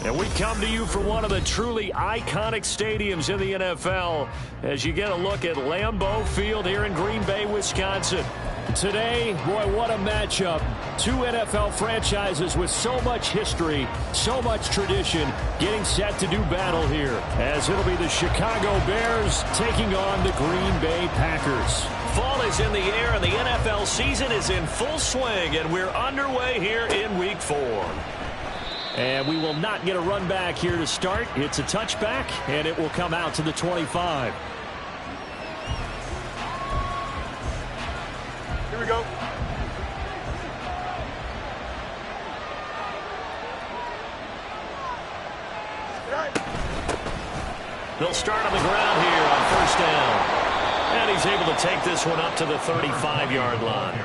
And we come to you from one of the truly iconic stadiums in the NFL as you get a look at Lambeau Field here in Green Bay, Wisconsin. Today, boy, what a matchup. Two NFL franchises with so much history, so much tradition, getting set to do battle here, as it'll be the Chicago Bears taking on the Green Bay Packers. Fall is in the air, and the NFL season is in full swing, and we're underway here in Week 4. And we will not get a run back here to start. It's a touchback, and it will come out to the 25. Here we go. They'll start on the ground here on first down. And he's able to take this one up to the 35-yard line.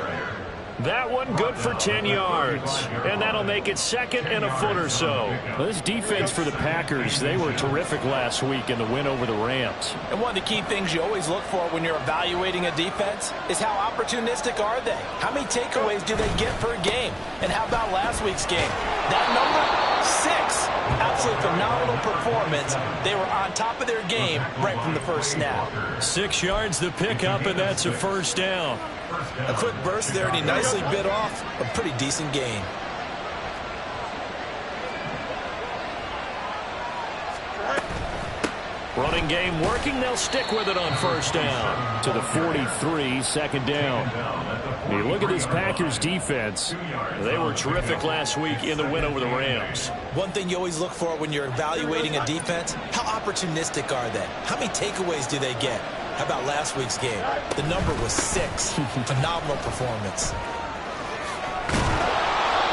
That one good for 10 yards, and that'll make it second and a foot or so. Well, this defense for the Packers, they were terrific last week in the win over the Rams. And one of the key things you always look for when you're evaluating a defense is how opportunistic are they? How many takeaways do they get per game? And how about last week's game? That number, 6. Absolutely phenomenal performance. They were on top of their game right from the first snap. 6 yards the pickup, and that's a first down. A quick burst there, and he nicely bit off a pretty decent gain. Running game working. They'll stick with it on first down. To the 43, second down. You look at this Packers defense. They were terrific last week in the win over the Rams. One thing you always look for when you're evaluating a defense, how opportunistic are they? How many takeaways do they get? How about last week's game? The number was 6. Phenomenal performance.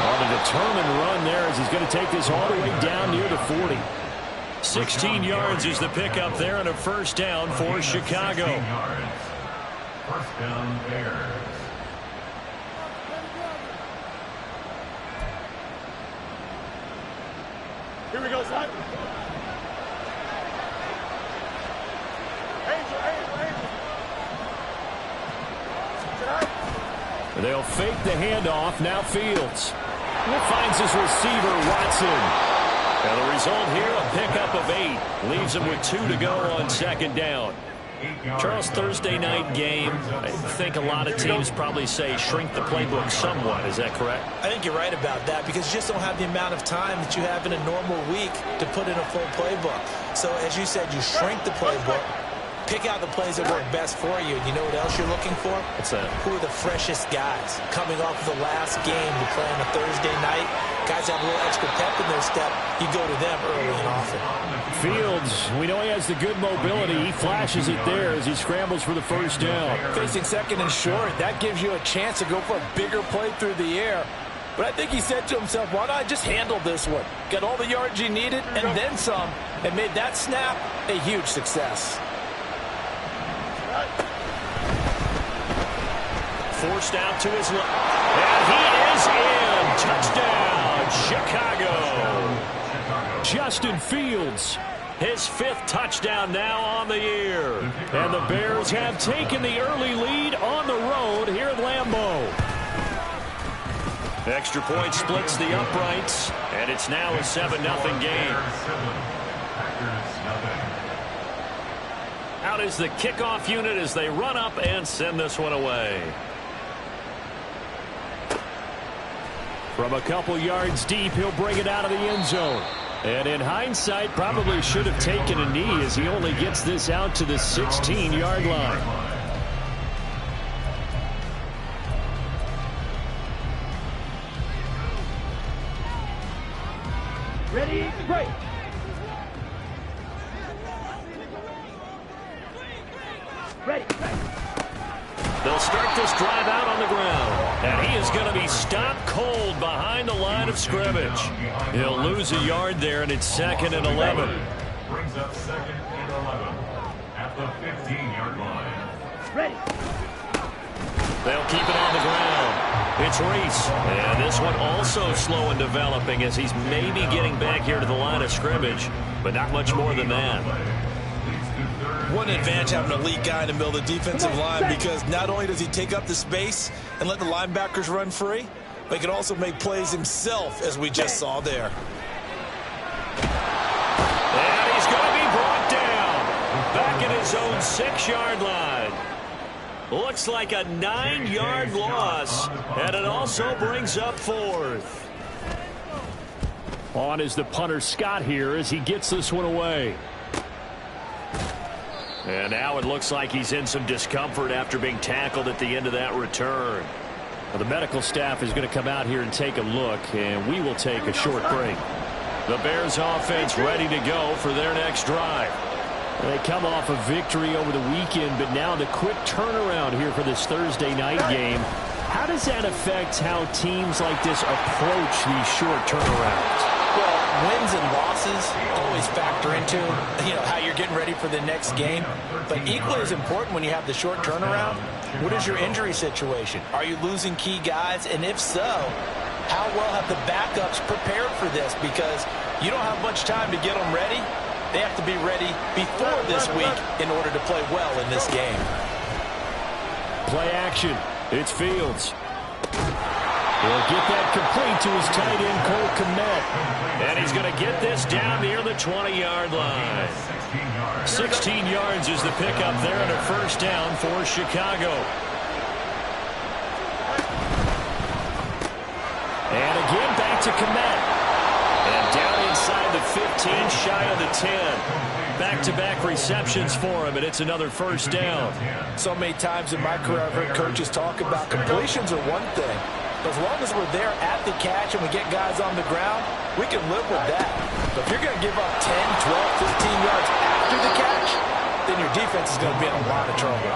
On a determined run there as he's going to take this all the way down near the 40. 16 yards is the pickup there and a first down for Chicago. First down, Bears. Here we go, son. They'll fake the handoff. Now Fields. Finds his receiver, Watson. And the result here, a pickup of 8. Leaves him with 2 to go on second down. Charles, Thursday night game, I think a lot of teams probably say shrink the playbook somewhat. Is that correct? I think you're right about that because you just don't have the amount of time that you have in a normal week to put in a full playbook. So as you said, you shrink the playbook. Pick out the plays that work best for you. And you know what else you're looking for? What's that? Who are the freshest guys coming off of the last game to play on a Thursday night? Guys have a little extra pep in their step. You go to them early and often. Fields, we know he has the good mobility. He flashes it there as he scrambles for the first down. Facing second and short, that gives you a chance to go for a bigger play through the air. But I think he said to himself, why not just handle this one? Got all the yards you needed and then some, and made that snap a huge success. Forced out to his left. And he is in. Touchdown, Chicago. Justin Fields. His 5th touchdown now on the year. And the Bears have taken the early lead on the road here at Lambeau. Extra point splits the uprights, and it's now a 7-0 game. Out is the kickoff unit as they run up and send this one away. From a couple yards deep, he'll bring it out of the end zone. And in hindsight, probably should have taken a knee as he only gets this out to the 16-yard line. Right. Ready. They'll start this drive out on the ground. And he is going to be stopped cold behind the line of scrimmage. He'll lose a yard there, and it's 2nd and 11. Brings up 2nd and 11 at the 15-yard line. Ready. They'll keep it on the ground. It's Reese. And this one also slow in developing as he's maybe getting back here to the line of scrimmage, but not much more than that. One advantage having an elite guy in the middle of the defensive line, because not only does he take up the space and let the linebackers run free, but he can also make plays himself, as we just saw there. And he's going to be brought down back at his own 6-yard line. Looks like a 9-yard loss, and it also brings up 4th. On is the punter Scott here as he gets this one away. And now it looks like he's in some discomfort after being tackled at the end of that return. Well, the medical staff is going to come out here and take a look, and we will take a short break. The Bears offense ready to go for their next drive. They come off a victory over the weekend, but now the quick turnaround here for this Thursday night game. How does that affect how teams like this approach these short turnarounds? Well, wins and losses always factor into, how you're getting ready for the next game. But equally as important when you have the short turnaround, what is your injury situation? Are you losing key guys? And if so, how well have the backups prepared for this? Because you don't have much time to get them ready. They have to be ready before this week in order to play well in this game. Play action. It's Fields. He'll get that complete to his tight end, Cole Kmet. And he's going to get this down near the 20-yard line. 16 yards is the pickup there, and a first down for Chicago. And again, back to Kmet. And down inside the 15, shy of the 10. Back-to-back receptions for him, and it's another first down. So many times in my career, I've heard coaches talk about completions are one thing. As long as we're there at the catch and we get guys on the ground, we can live with that. But if you're going to give up 10, 12, 15 yards after the catch, then your defense is going to be in a lot of trouble.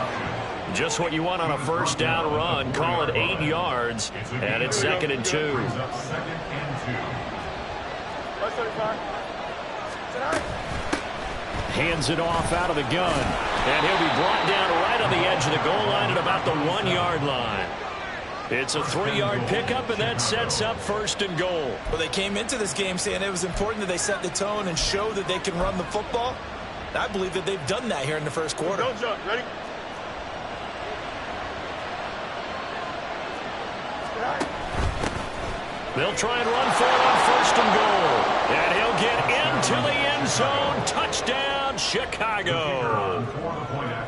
Just what you want on a first down run. Call it 8 yards, and it's 2nd and 2. Hands it off out of the gun. And he'll be brought down right on the edge of the goal line at about the 1-yard line. It's a 3-yard pickup, and that sets up 1st and goal. Well, they came into this game saying it was important that they set the tone and show that they can run the football. I believe that they've done that here in the first quarter. Don't jump. Ready? They'll try and run for it on 1st and goal. And he'll get into the end zone. Touchdown, Chicago.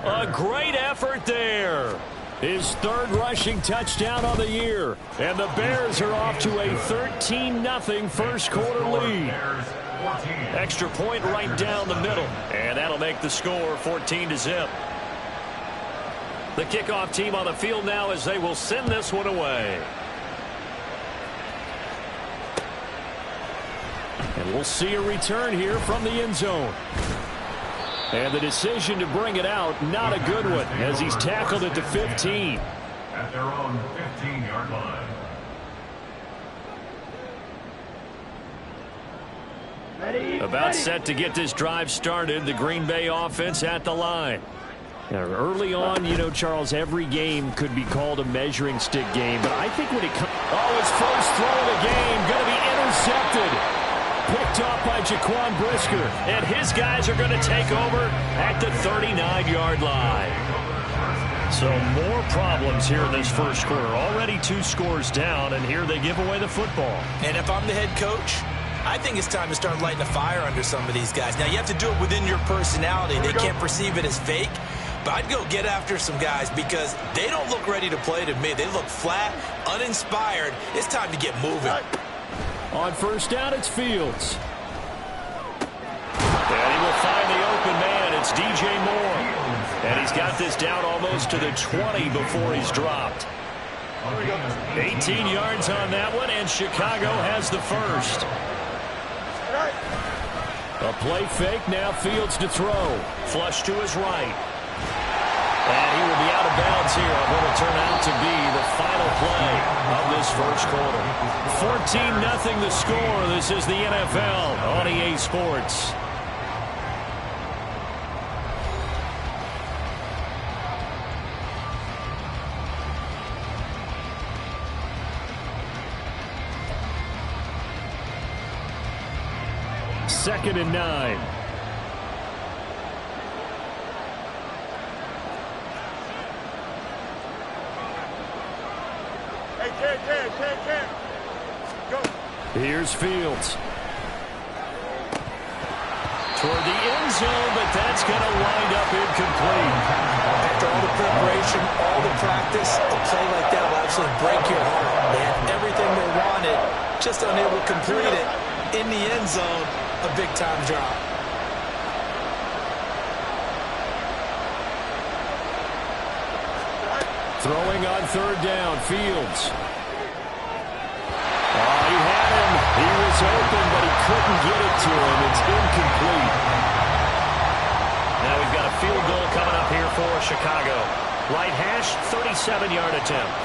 A great effort there. His 3rd rushing touchdown of the year. And the Bears are off to a 13-0 first quarter lead. Extra point right down the middle. And that'll make the score 14-0. The kickoff team on the field now as they will send this one away. And we'll see a return here from the end zone. And the decision to bring it out, not a good one, as he's tackled at the 15. At their own 15-yard line. About set to get this drive started. The Green Bay offense at the line. Now, early on, Charles, every game could be called a measuring stick game. But I think when it comes... Oh, his first throw of the game going to be intercepted. Picked off by Jaquan Brisker. And his guys are going to take over at the 39-yard line. So more problems here in this first quarter. Already 2 scores down, and here they give away the football. And if I'm the head coach, I think it's time to start lighting a fire under some of these guys. Now, you have to do it within your personality. They can't perceive it as fake. But I'd go get after some guys because they don't look ready to play to me. They look flat, uninspired. It's time to get moving. On first down, it's Fields. And he will find the open man. It's DJ Moore. And he's got this down almost to the 20 before he's dropped. 18 yards on that one, and Chicago has the first. A play fake, now Fields to throw. Flush to his right. And he will be out of bounds here on what will turn out to be the final play of this first quarter. 14-0 the score. This is the NFL on EA Sports. Second and 9. Here's Fields. Toward the end zone, but that's going to wind up incomplete. After all the preparation, all the practice, a play like that will actually break your heart. They had everything they wanted, just unable to complete it. In the end zone, a big-time drop. Throwing on third down, Fields. Oh, he had him. He was open, but he couldn't get it to him. It's incomplete. Now we've got a field goal coming up here for Chicago. Right hash, 37-yard attempt.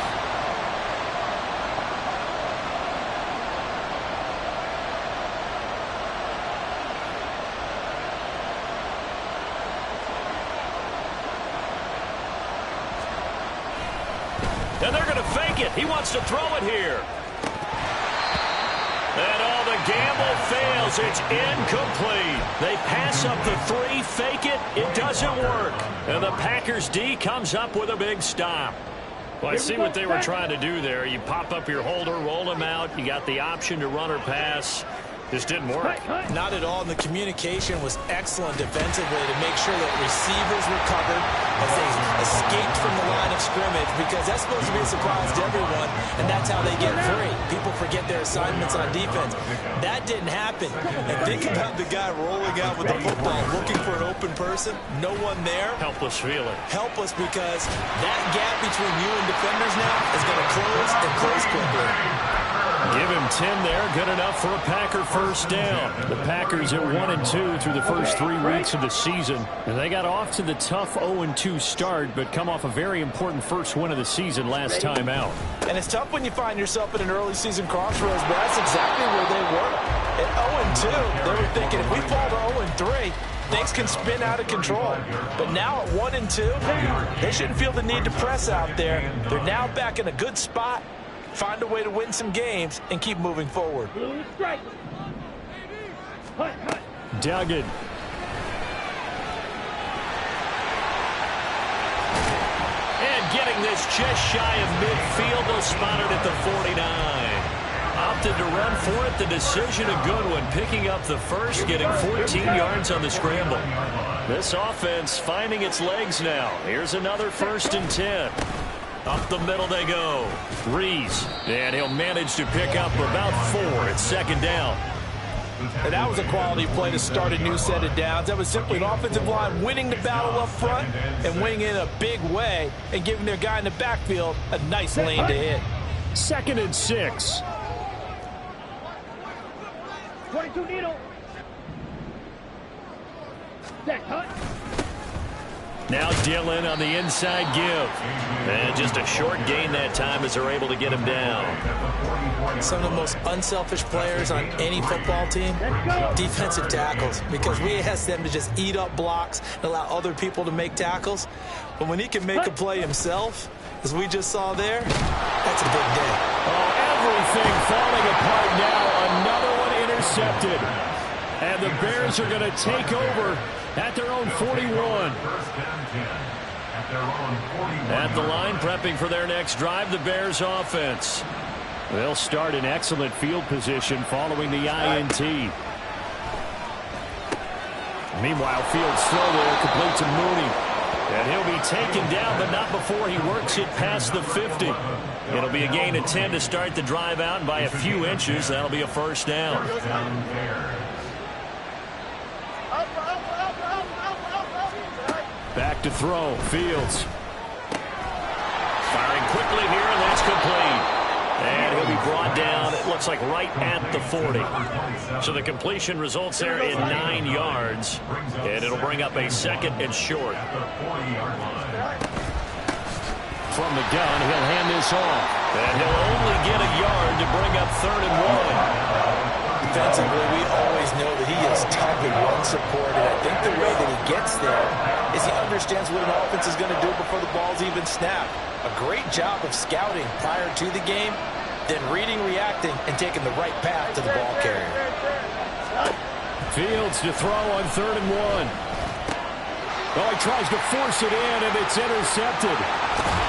And they're going to fake it. He wants to throw it here. And all the gamble fails. It's incomplete. They pass up the 3, fake it. It doesn't work. And the Packers D comes up with a big stop. Well, I see what they were trying to do there. You pop up your holder, roll him out. You got the option to run or pass. Just didn't work. Not at all, and the communication was excellent defensively to make sure that receivers were covered as they escaped from the line of scrimmage, because that's supposed to be a surprise to everyone, and that's how they get free. People forget their assignments on defense. That didn't happen. And think about the guy rolling out with the football, looking for an open person, no one there. Helpless feeling. Helpless, because that gap between you and defenders now is going to close and close quickly. Give him 10 there. Good enough for a Packer first down. The Packers at 1-2 through the first 3 weeks of the season. And they got off to the tough 0-2 start, but come off a very important first win of the season last time out. And it's tough when you find yourself at an early season crossroads, but that's exactly where they were. At 0-2, they were thinking, if we fall to 0-3, things can spin out of control. But now at 1-2, they shouldn't feel the need to press out there. They're now back in a good spot. Find a way to win some games and keep moving forward. Duggan. And getting this just shy of midfield. They'll spot it at the 49. Opted to run for it. The decision a good one. Picking up the first, getting 14 yards on the scramble. This offense finding its legs now. Here's another 1st and 10. Up the middle they go. Reese. And he'll manage to pick up about 4 at 2nd down. And that was a quality play to start a new set of downs. That was simply an offensive line winning the battle up front and winning in a big way and giving their guy in the backfield a nice lane to hit. 2nd and 6. 22 needle. Set, cut. Now Dillon on the inside give. And just a short gain that time as they're able to get him down. Some of the most unselfish players on any football team, defensive tackles, because we ask them to just eat up blocks and allow other people to make tackles. But when he can make a play himself, as we just saw there, that's a big day. Oh, everything falling apart now. Another one intercepted. And the Bears are going to take over at their own 41. At the line, prepping for their next drive, the Bears offense. They'll start in excellent field position following the INT. Meanwhile, Fields throw there, complete to Mooney. And he'll be taken down, but not before he works it past the 50. It'll be a gain of 10 to start the drive out, and by a few inches, that'll be a first down. Back to throw. Fields. Firing quickly here, and that's complete. And he'll be brought down, it looks like right at the 40. So the completion results there in 9 yards. And it'll bring up a 2nd and short. From the gun, he'll hand this off. And he'll only get a yard to bring up 3rd and 1. Defensively, we always know that he is tough and run support. And I think the way that he gets there is he understands what an offense is going to do before the ball's even snapped. A great job of scouting prior to the game, then reading, reacting, and taking the right path to the ball carrier. Fields to throw on 3rd and 1. Oh, he tries to force it in, and it's intercepted.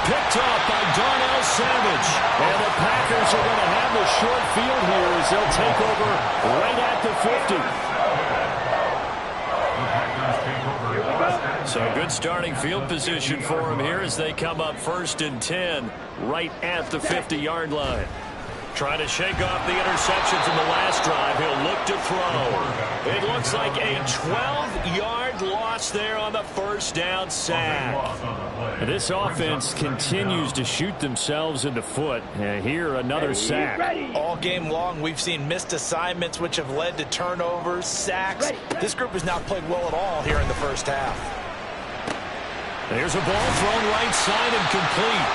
Picked up by Darnell Savage. And the Packers are going to have the short field here as they'll take over right at the 50. So good starting field position for him here as they come up 1st and 10 right at the 50-yard line. Trying to shake off the interception from the last drive. He'll look to throw. It looks like a 12-yard loss there on the 1st down sack. This offense continues to shoot themselves in the foot. And here, another sack. All game long, we've seen missed assignments, which have led to turnovers, sacks. This group has not played well at all here in the 1st half. There's a ball thrown right side and complete.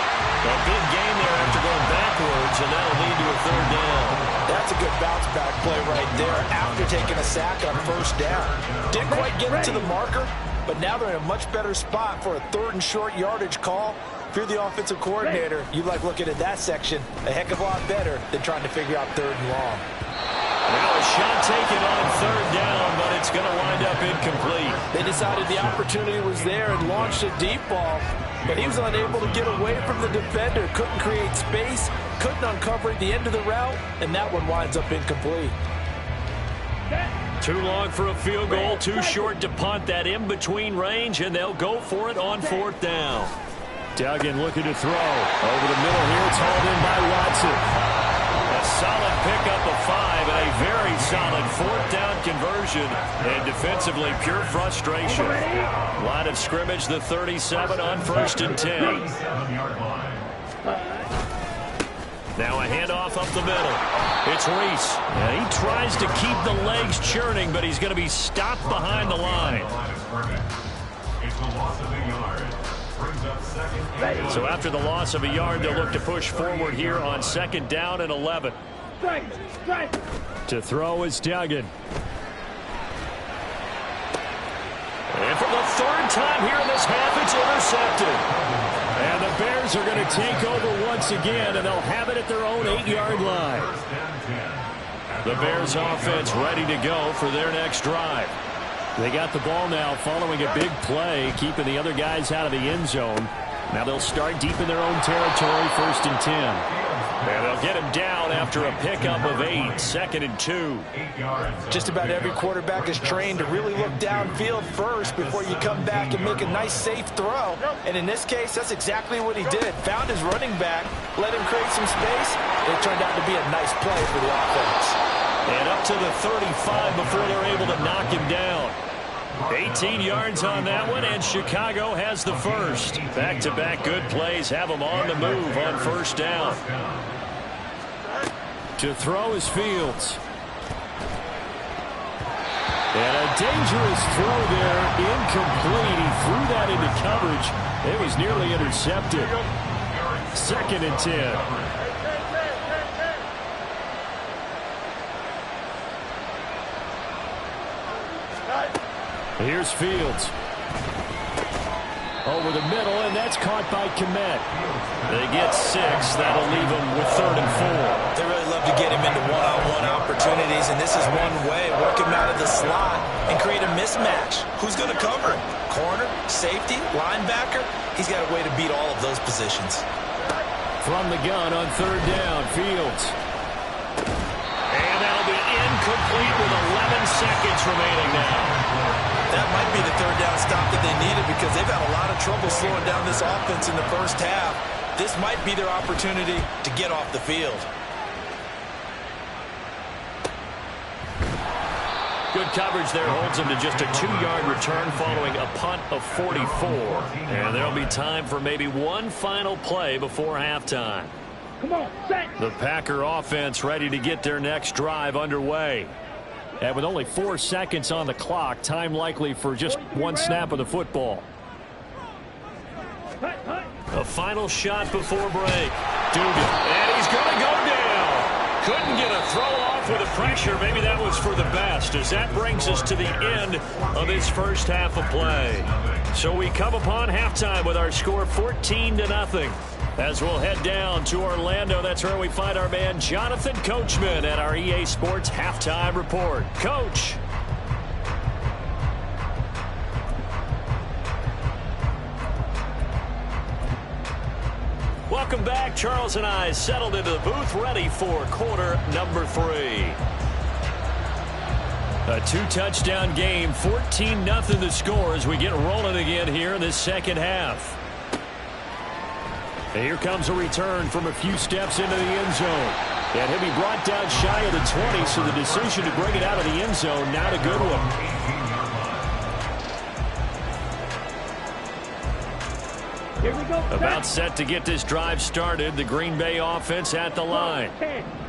A big gain there after going backwards, and that'll lead to a 3rd down. That's a good bounce-back play right there after taking a sack on 1st down. Didn't quite get it to the marker, but now they're in a much better spot for a 3rd and short yardage call. If you're the offensive coordinator, you like looking at that section a heck of a lot better than trying to figure out 3rd and long. Well, a shot taken on 3rd down, but it's going to wind up incomplete. They decided the opportunity was there and launched a deep ball, but he was unable to get away from the defender. Couldn't create space, couldn't uncover at the end of the route, and that one winds up incomplete. Too long for a field goal, too short to punt. That in-between range, and they'll go for it on 4th down. Duggan looking to throw. Over the middle here, it's hauled in by Watson. A solid pickup of 5 and a very solid 4th down conversion. And defensively, pure frustration. Line of scrimmage, the 37 on 1st and 10. Now a handoff up the middle. It's Reese. And he tries to keep the legs churning, but he's going to be stopped behind the line. It's the loss of a yard. So after the loss of a yard, they'll look to push forward here on 2nd down and 11. To throw is Duggan. And for the 3rd time here in this half, it's intercepted. And the Bears are going to take over once again, and they'll have it at their own 8-yard line. The Bears offense ready to go for their next drive. They got the ball now following a big play, keeping the other guys out of the end zone. Now they'll start deep in their own territory, 1st and 10. And they'll get him down after a pickup of 8, 2nd and 2. Just about every quarterback is trained to really look downfield first before you come back and make a nice, safe throw. And in this case, that's exactly what he did. Found his running back, let him create some space. It turned out to be a nice play for the offense. And up to the 35 before they're able to knock him down. 18 yards on that one, and Chicago has the first. Back-to-back good plays have them on the move on 1st down. To throw is Fields. And a dangerous throw there, incomplete. He threw that into coverage. It was nearly intercepted. 2nd and 10. Here's Fields. Over the middle, and that's caught by Kmet. They get 6. That'll leave them with 3rd and 4. They really love to get him into one-on-one opportunities, and this is one way. Work him out of the slot and create a mismatch. Who's going to cover him? Corner, safety, linebacker? He's got a way to beat all of those positions. From the gun on 3rd down, Fields. And that'll be incomplete with 11 seconds remaining now. That might be the 3rd down stop that they needed because they've had a lot of trouble slowing down this offense in the 1st half. This might be their opportunity to get off the field. Good coverage there holds them to just a 2-yard return following a punt of 44. And there'll be time for maybe one final play before halftime. Come on, set. The Packer offense ready to get their next drive underway. And with only 4 seconds on the clock, time likely for just one snap of the football. A final shot before break. Dugan, and he's going to go down. Couldn't get a throw off with the pressure. Maybe that was for the best, as that brings us to the end of this first half of play. So we come upon halftime with our score 14-0. As we'll head down to Orlando, that's where we find our man Jonathan Coachman at our EA Sports Halftime Report. Coach. Welcome back. Charles and I settled into the booth, ready for quarter number 3. A 2-touchdown game, 14-0 the score as we get rolling again here in this second half. And here comes a return from a few steps into the end zone. And he'll be brought down shy of the 20, so the decision to bring it out of the end zone, not a good one. Here we go. About set to get this drive started. The Green Bay offense at the line.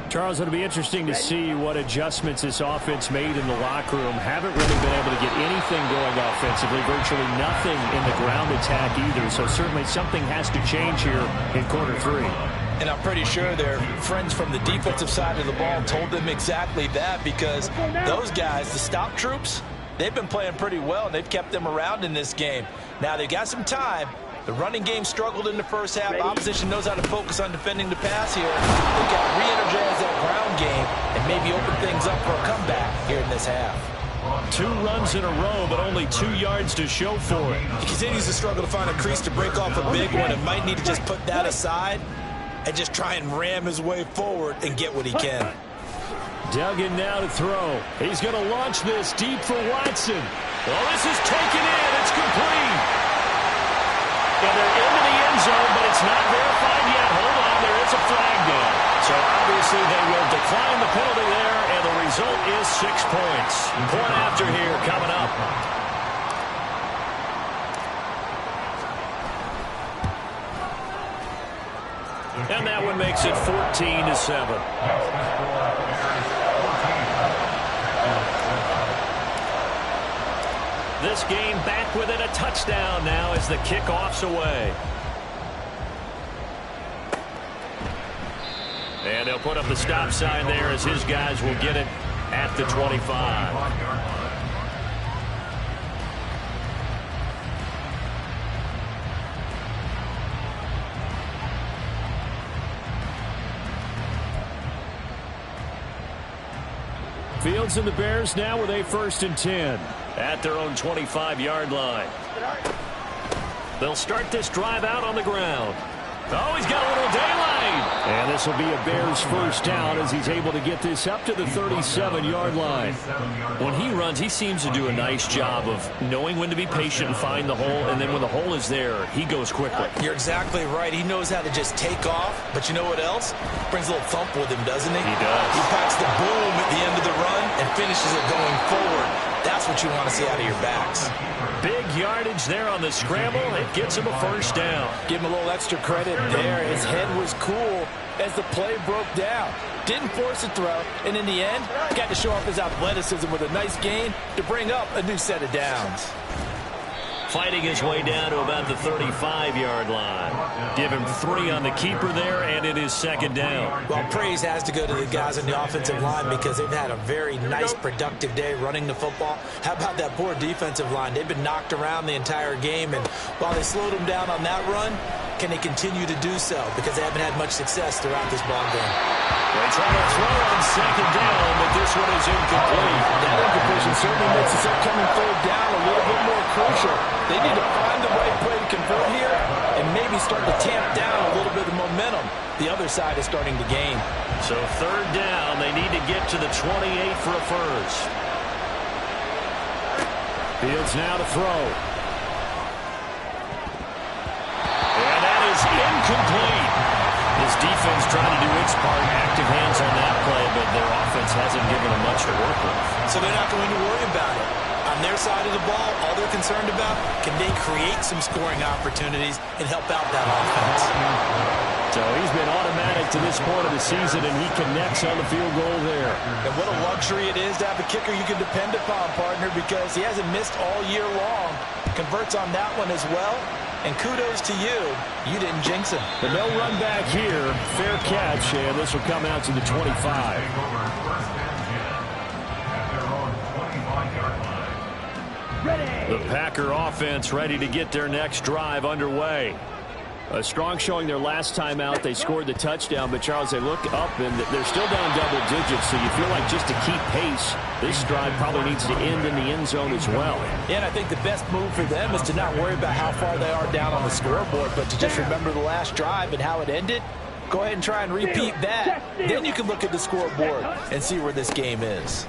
Charles, it'll be interesting to see what adjustments this offense made in the locker room. Haven't really been able to get anything going offensively. Virtually nothing in the ground attack either. So certainly something has to change here in quarter 3. And I'm pretty sure their friends from the defensive side of the ball told them exactly that, because those guys, the stop troops, they've been playing pretty well, and they've kept them around in this game. Now they've got some time. The running game struggled in the first half. Opposition knows how to focus on defending the pass here. They've got to re-energize that ground game and maybe open things up for a comeback here in this half. 2 runs in a row, but only 2 yards to show for it. He continues to struggle to find a crease to break off a big one, and might need to just put that aside and just try and ram his way forward and get what he can. Duggan now to throw. He's going to launch this deep for Watson. Well, this is taken in. It's complete. And they're into the end zone, but it's not verified yet. Hold on, there is a flag down. So obviously they will decline the penalty there, and the result is 6 points. Point after here coming up. And that one makes it 14-7. This game back within a touchdown now as the kickoff's away. And they'll put up the stop sign there as his guys will get it at the 25. Fields and the Bears now with a 1st and 10 at their own 25-yard line. They'll start this drive out on the ground. Oh, he's got a little daylight. And this will be a Bears first down as he's able to get this up to the 37-yard line. When he runs, he seems to do a nice job of knowing when to be patient and find the hole, and then when the hole is there, he goes quickly. You're exactly right. He knows how to just take off, but you know what else? Brings a little thump with him, doesn't he? He does. He packs the boom at the end of the run and finishes it going forward. That's what you want to see out of your backs. Big yardage there on the scramble. It gets him a first down. Give him a little extra credit there. His head was cool as the play broke down. Didn't force a throw, and in the end, got to show off his athleticism with a nice gain to bring up a new set of downs. Fighting his way down to about the 35-yard line. Give him 3 on the keeper there, and it is 2nd down. Well, praise has to go to the guys on the offensive line because they've had a very nice, productive day running the football. How about that poor defensive line? They've been knocked around the entire game, and while they slowed them down on that run, can they continue to do so? Because they haven't had much success throughout this ball game. They try to throw on 2nd down, but this one is incomplete. That incompletion certainly makes this upcoming 3rd down a little bit more crucial. They need to find the right play to convert here and maybe start to tamp down a little bit of momentum. The other side is starting to gain. So 3rd down, they need to get to the 28 for a first. Fields now to throw. And that is incomplete. This defense trying to do its part, active hands on that play, but their offense hasn't given them much to work with. So they're not going to worry about it. On their side of the ball, all they're concerned about, can they create some scoring opportunities and help out that offense? So he's been automatic to this point of the season, and he connects on the field goal there. And what a luxury it is to have a kicker you can depend upon, partner, because he hasn't missed all year long. Converts on that one as well. And kudos to you. You didn't jinx him. But no run back here. Fair catch, and this will come out to the 25. The Packer offense ready to get their next drive underway. A strong showing their last time out. They scored the touchdown, but Charles, they look up and they're still down double digits, so you feel like just to keep pace, this drive probably needs to end in the end zone as well. Yeah, and I think the best move for them is to not worry about how far they are down on the scoreboard, but to just remember the last drive and how it ended. Go ahead and try and repeat that. Then you can look at the scoreboard and see where this game is.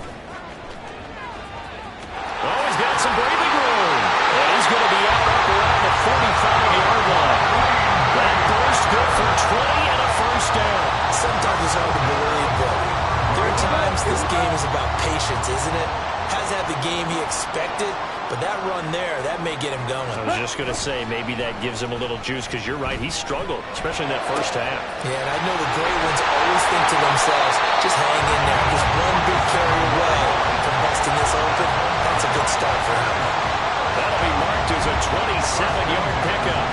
Oh, he's got some breathing room. And he's going to be out up around the 45-yard line. That burst good for 20 and a first down. Sometimes it's hard to believe, but there are times this game is about patience, isn't it? Has had the game he expected, but that run there, that may get him going. I was just going to say, maybe that gives him a little juice, because you're right, he struggled, especially in that first half. Yeah, and I know the great ones always think to themselves, just hang in there, just one big carry away from busting this open. That's a good start for him. That'll be marked as a 27-yard pickup.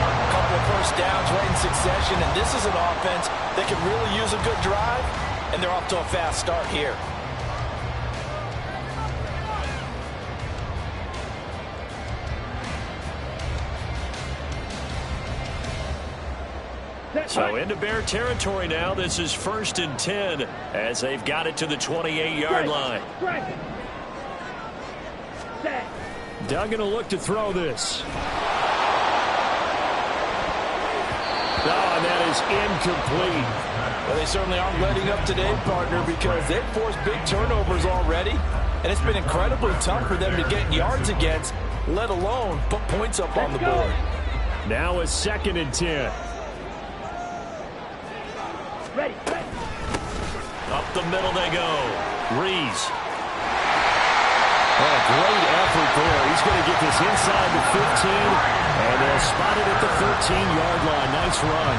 A couple of first downs right in succession, and this is an offense that can really use a good drive, and they're off to a fast start here. So into Bear territory now. This is 1st and 10 as they've got it to the 28-yard line. Duggan will look to throw this. Oh, and that is incomplete. Well, they certainly aren't letting up today, partner, because they've forced big turnovers already, and it's been incredibly tough for them to get yards against, let alone put points up on the board. Now a 2nd and 10. Ready. Up the middle they go. Rees. Oh, great effort there. He's going to get this inside the 15, and they'll spot it at the 13-yard line. Nice run.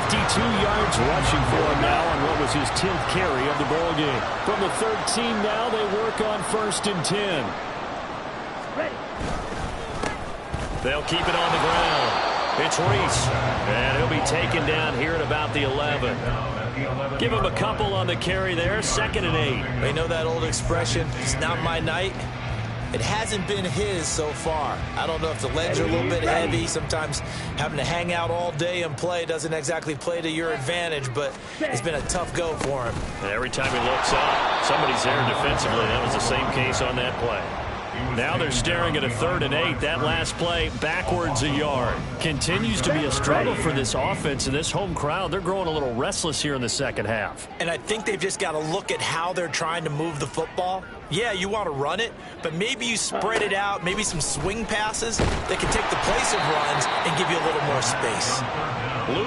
52 yards rushing for him now on what was his 10th carry of the ball game. From the 13 now, they work on 1st and 10. Ready. They'll keep it on the ground. It's Rees, and he'll be taken down here at about the 11. Give him a couple on the carry there. 2nd and 8. They know that old expression, it's not my night. It hasn't been his so far. I don't know if the legs are a little bit heavy. Sometimes having to hang out all day and play doesn't exactly play to your advantage, but it's been a tough go for him. And every time he looks up, somebody's there defensively. That was the same case on that play. Now they're staring at a 3rd and 8. That last play, backwards a yard. Continues to be a struggle for this offense and this home crowd. They're growing a little restless here in the second half. And I think they've just got to look at how they're trying to move the football. Yeah, you want to run it, but maybe you spread it out, maybe some swing passes that can take the place of runs and give you a little more space.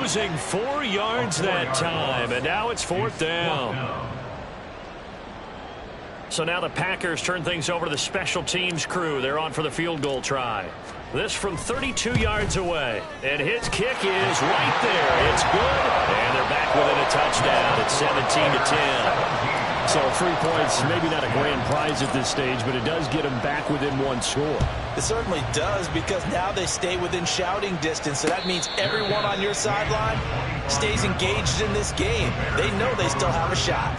Losing 4 yards that time, and now it's 4th down. So now the Packers turn things over to the special teams crew. They're on for the field goal try. This from 32 yards away. And his kick is right there. It's good. And they're back within a touchdown. It's 17-10. So 3 points, maybe not a grand prize at this stage, but it does get them back within 1 score. It certainly does, because now they stay within shouting distance. So that means everyone on your sideline stays engaged in this game. They know they still have a shot.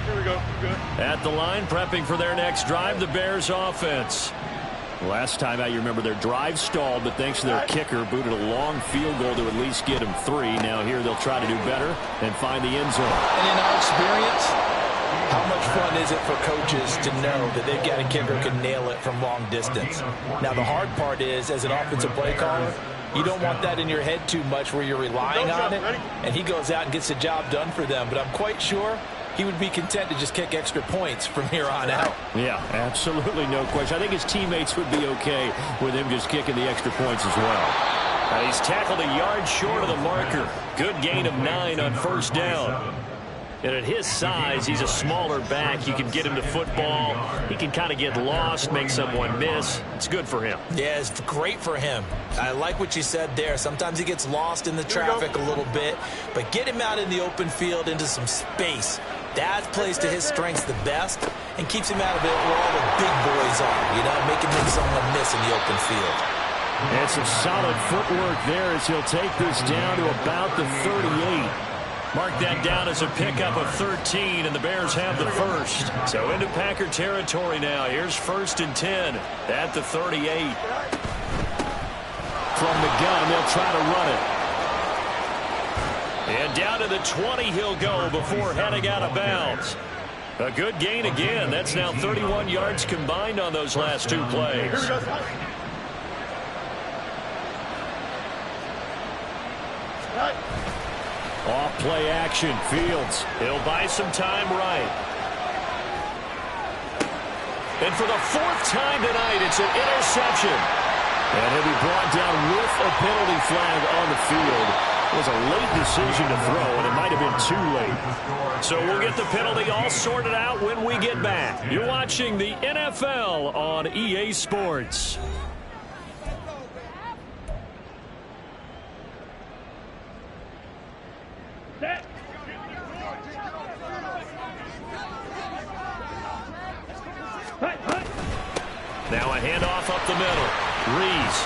Here we go. Good. At the line, prepping for their next drive, the Bears offense. Last time out, you remember their drive stalled, but thanks to their kicker, booted a long field goal to at least get them 3. Now here they'll try to do better and find the end zone. And in our experience, how much fun is it for coaches to know that they've got a kicker who can nail it from long distance? Now, the hard part is, as an offensive play caller, you don't want that in your head too much where you're relying on it, and he goes out and gets the job done for them. But I'm quite sure he would be content to just kick extra points from here on out. Yeah, absolutely no question. I think his teammates would be okay with him just kicking the extra points as well. He's tackled a yard short of the marker. Good gain of 9 on 1st down. And at his size, he's a smaller back. You can get him to football. He can kind of get lost, make someone miss. It's good for him. Yeah, it's great for him. I like what you said there. Sometimes he gets lost in the traffic a little bit, but get him out in the open field into some space. That plays to his strengths the best and keeps him out of it where all the big boys are, make him make someone miss in the open field. And some solid footwork there as he'll take this down to about the 38. Mark that down as a pickup of 13, and the Bears have the first. So into Packer territory now. Here's 1st and 10 at the 38. From the gun, they'll try to run it. And down to the 20 he'll go before heading out of bounds. A good gain again. That's now 31 yards combined on those last 2 plays. Off play action. Fields. He'll buy some time right. And for the 4th time tonight, it's an interception. And he'll be brought down with a penalty flag on the field. It was a late decision to throw, and it might have been too late. So we'll get the penalty all sorted out when we get back. You're watching the NFL on EA Sports. Now a handoff up the middle. Rees.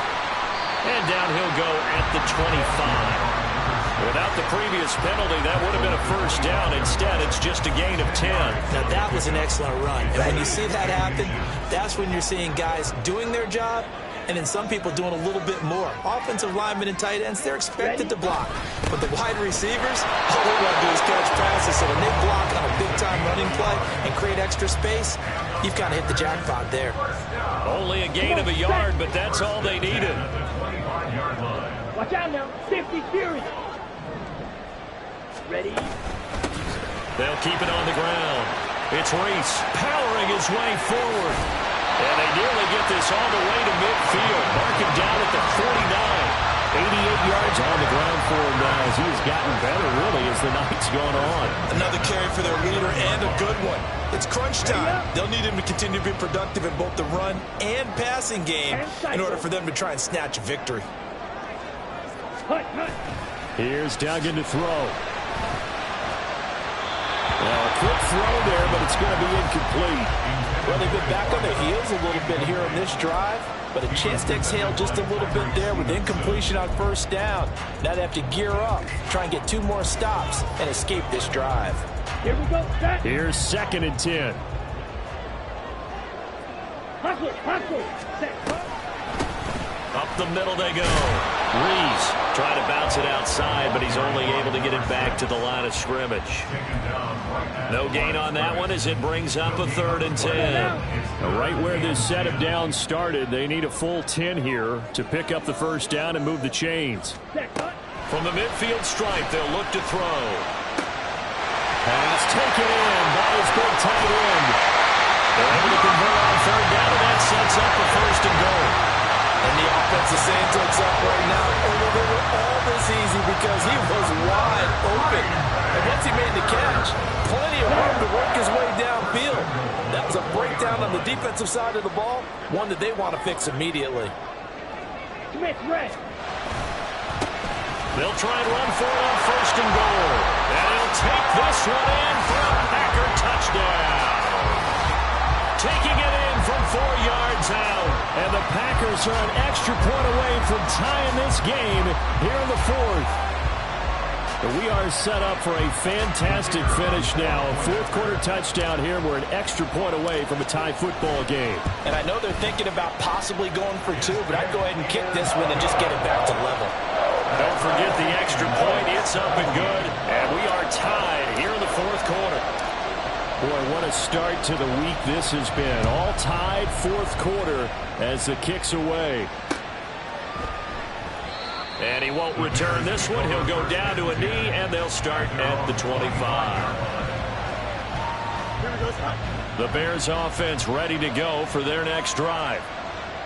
And down he'll go at the 25. Without the previous penalty, that would have been a first down. Instead, it's just a gain of 10. Now, that was an excellent run. And when you see that happen, that's when you're seeing guys doing their job and then some people doing a little bit more. Offensive linemen and tight ends, they're expected to block. But the wide receivers, all they want to do is catch passes. So when they block on a big-time running play and create extra space, you've kind of hit the jackpot there. Only a gain of a yard, but that's all they needed. Watch out now. 50 Fury. Ready? They'll keep it on the ground. It's Reese powering his way forward. And they nearly get this all the way to midfield. Mark him down at the 49. 88 yards on the ground for him now as he has gotten better, really, as the night's gone on. Another carry for their leader and a good one. It's crunch time. They'll need him to continue to be productive in both the run and passing game in order for them to try and snatch a victory. Here's Duggan to throw. Well, a quick throw there, but it's going to be incomplete. Well, they've been back on their heels a little bit here on this drive, but a chance to exhale just a little bit there with incompletion on first down. Now they have to gear up, try and get 2 more stops, and escape this drive. Here we go. Set. Here's 2nd and 10. Hustle. Set. Up the middle they go. Rees trying to bounce it outside, but he's only able to get it back to the line of scrimmage. No gain on that one as it brings up a 3rd and 10. Right where this set of downs started, they need a full 10 here to pick up the first down and move the chains. From the midfield stripe, they'll look to throw. Pass taken in by his big tight end. They're able to convert on 3rd down, and that sets up a 1st and goal. And the offense is saying to itself right now, oh, well, they were all this easy because he was wide open. And once he made the catch, plenty of room to work his way downfield. That was a breakdown on the defensive side of the ball, one that they want to fix immediately. Smith, red. They'll try and run for it on 1st and goal. And he'll take this one in for a Packer touchdown. Taking it in from 4 yards out. And the Packers are an extra point away from tying this game here in the 4th. But we are set up for a fantastic finish now. A 4th quarter touchdown here. We're an extra point away from a tie football game. And I know they're thinking about possibly going for 2, but I'd go ahead and kick this one and just get it back to level. Don't forget the extra point. It's up and good. And we are tied here in the 4th quarter. Boy, what a start to the week this has been. All tied 4th quarter as the kick's away. And he won't return this one. He'll go down to a knee, and they'll start at the 25. The Bears offense ready to go for their next drive.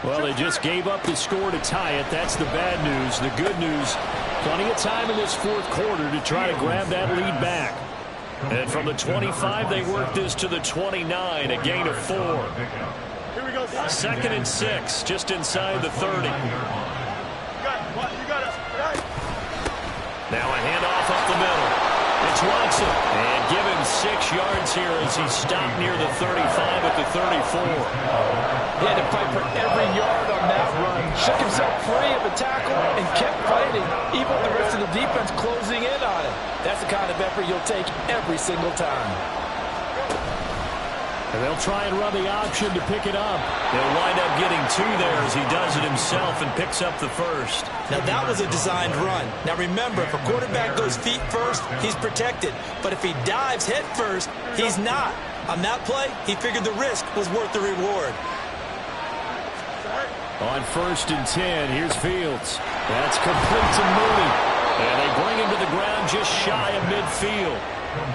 Well, they just gave up the score to tie it. That's the bad news. The good news, plenty of time in this 4th quarter to try to grab that lead back. And from the 25, they work this to the 29, a gain of 4. Here we go. 2nd and 6, just inside the 30. You got it. Now a handoff up the middle. It's Watson. And give him 6 yards here as he stopped near the 35 at the 34. He had to fight for every yard on that run. Shook himself free of a tackle and kept fighting, even with the rest of the defense closing in on him. That's the kind of effort you'll take every single time. And they'll try and run the option to pick it up. They'll wind up getting 2 there as he does it himself and picks up the first. Now, that was a designed run. Now, remember, if a quarterback goes feet first, he's protected. But if he dives head first, he's not. On that play, he figured the risk was worth the reward. On 1st and 10, here's Fields. That's complete to Mooney. And they bring him to the ground just shy of midfield.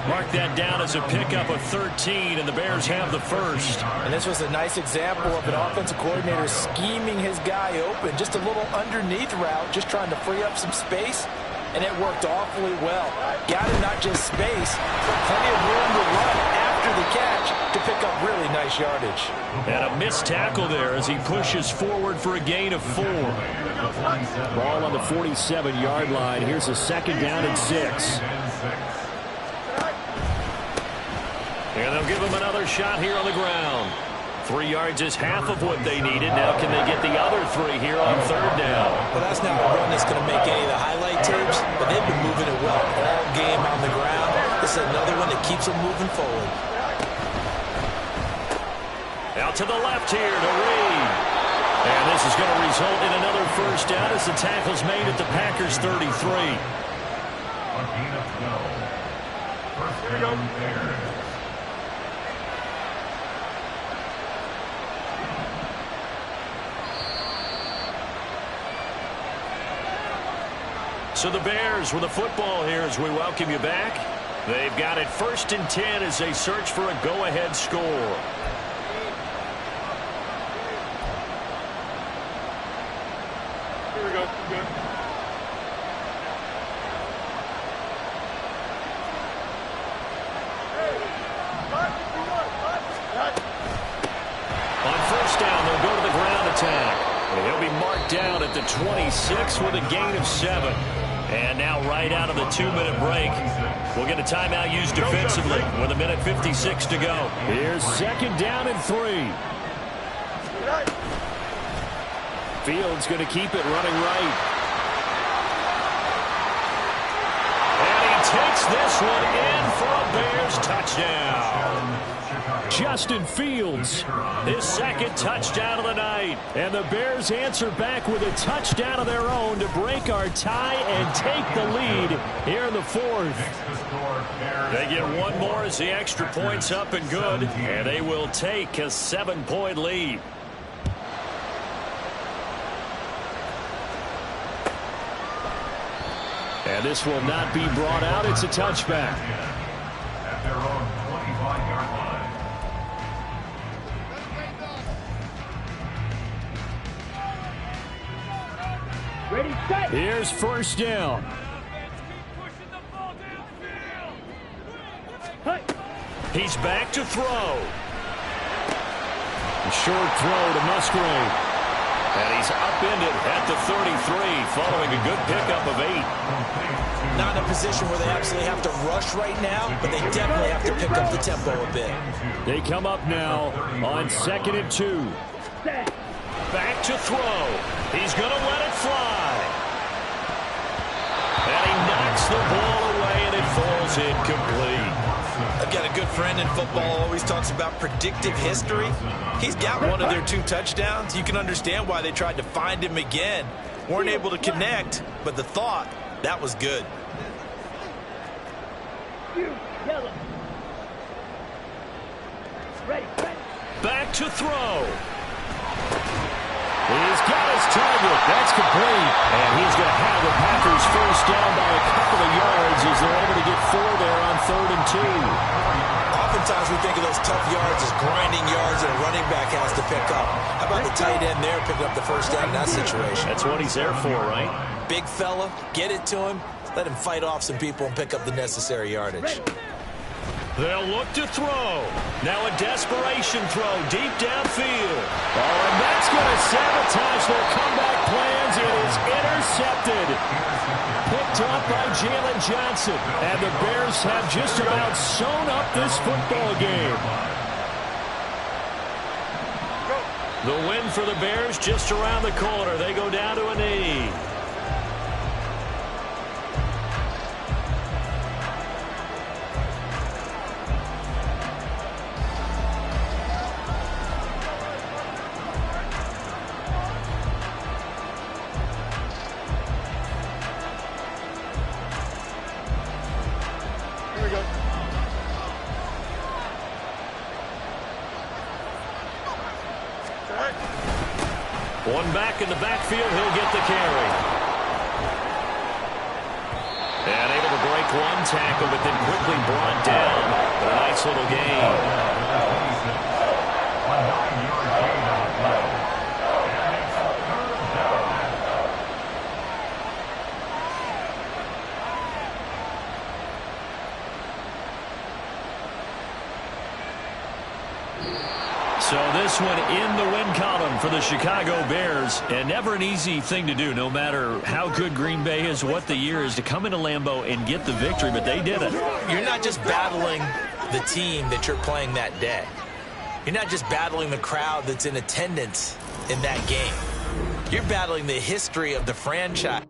Mark that down as a pickup of 13, and the Bears have the first. And this was a nice example of an offensive coordinator scheming his guy open. Just a little underneath route, just trying to free up some space, and it worked awfully well. Got him not just space, but plenty of room to run after the catch to pick up really nice yardage. And a missed tackle there as he pushes forward for a gain of 4. Ball on the 47-yard line. Here's a 2nd down and 6. And they'll give him another shot here on the ground. 3 yards is half of what they needed. Now can they get the other 3 here on 3rd down? Well, that's not a run that's going to make any of the highlight tapes, but they've been moving it well all game on the ground. This is another one that keeps them moving forward. Out to the left here to Reed. And this is going to result in another first down as the tackle's made at the Packers' 33. A gain of 12. First down Bears. So the Bears with the football here as we welcome you back. They've got it 1st and 10 as they search for a go-ahead score. Here we go. Good. On 1st down, they'll go to the ground attack. And he'll be marked down at the 26 with a gain of 7. And now right out of the 2-minute break, we'll get a timeout used defensively with 1:56 to go. Here's 2nd down and 3. Fields going to keep it running right. And he takes this one in for a Bears touchdown. Justin Fields, his 2nd touchdown of the night. And the Bears answer back with a touchdown of their own to break our tie and take the lead here in the 4th. They get 1 more as the extra point's up and good. And they will take a 7-point lead. And this will not be brought out. It's a touchback. At their own 25-yard line. Ready, set. Here's 1st down. Hey. He's back to throw. A short throw to Musgrave. And he's upended at the 33 following a good pickup of 8. Not in a position where they absolutely have to rush right now, but they definitely have to pick up the tempo a bit. They come up now on 2nd and 2. Back to throw. He's going to let it fly. And he knocks the ball away, and it falls incomplete. I've got a good friend in football, always talks about predictive history. He's got one of their 2 touchdowns. You can understand why they tried to find him again. Weren't able to connect, but the thought, that was good. Back to throw. He's got his target. That's complete. And he's going to have the Packers first down by a couple of yards as they're able to get 4 there on 3rd and 2. Oftentimes we think of those tough yards as grinding yards that a running back has to pick up. How about the tight end there picking up the first down in that situation? That's what he's there for, right? Big fella, get it to him, let him fight off some people and pick up the necessary yardage. They'll look to throw. Now a desperation throw deep downfield. Oh, and that's going to sabotage their comeback plans. It is intercepted. Picked off by Jalen Johnson. And the Bears have just about sewn up this football game. The win for the Bears just around the corner. They go down to a knee. One back in the backfield, he'll get the carry. And able to break one tackle, but then quickly brought down. But a nice little gain. A 9-yard gain on the play. And it's third down. So this one in the win column for the Chicago Bears. And never an easy thing to do, no matter how good Green Bay is, what the year is, to come into Lambeau and get the victory. But they did it. You're not just battling the team that you're playing that day. You're not just battling the crowd that's in attendance in that game. You're battling the history of the franchise.